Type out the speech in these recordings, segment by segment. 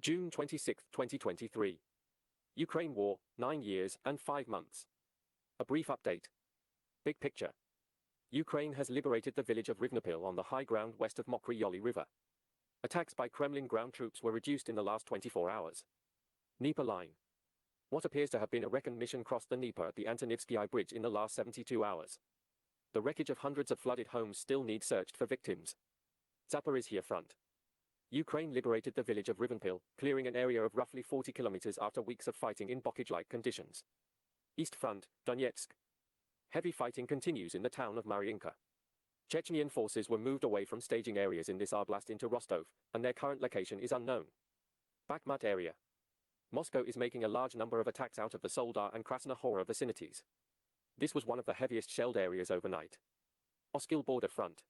June 26, 2023. Ukraine War, 9 years and 5 months. A brief update. Big picture. Ukraine has liberated the village of Rivnopil on the high ground west of Mokry-Yoli River. Attacks by Kremlin ground troops were reduced in the last 24 hours. Dnieper Line. What appears to have been a recon mission crossed the Dnieper at the Antonivsky Bridge in the last 72 hours. The wreckage of hundreds of flooded homes still needs searched for victims. Zaporizhzhya Front. Ukraine liberated the village of Rivnopil, clearing an area of roughly 40 kilometers after weeks of fighting in blockade-like conditions. East Front, Donetsk. Heavy fighting continues in the town of Mariinka. Chechenian forces were moved away from staging areas in this oblast into Rostov, and their current location is unknown. Bakhmut area. Moscow is making a large number of attacks out of the Soledar and Krasnohora vicinities. This was one of the heaviest shelled areas overnight. Oskil border front.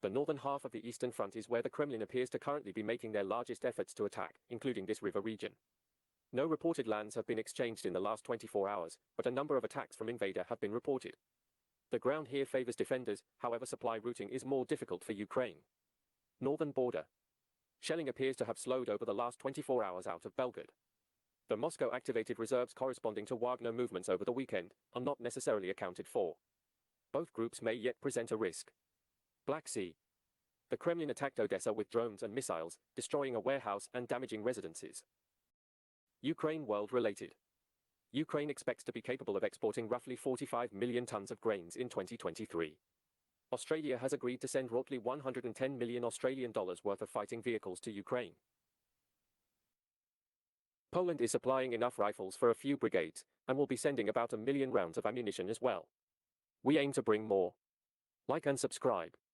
The northern half of the Eastern Front is where the Kremlin appears to currently be making their largest efforts to attack, including this river region. No reported lands have been exchanged in the last 24 hours, but a number of attacks from invader have been reported. The ground here favors defenders, however supply routing is more difficult for Ukraine. Northern border. Shelling appears to have slowed over the last 24 hours out of Belgorod. The Moscow activated reserves corresponding to Wagner movements over the weekend are not necessarily accounted for. Both groups may yet present a risk. Black Sea. The Kremlin attacked Odessa with drones and missiles, destroying a warehouse and damaging residences. Ukraine world-related. Ukraine expects to be capable of exporting roughly 45 million tons of grains in 2023. Australia has agreed to send roughly 110 million Australian dollars worth of fighting vehicles to Ukraine. Poland is supplying enough rifles for a few brigades, and will be sending about 1 million rounds of ammunition as well. We aim to bring more. Like and subscribe.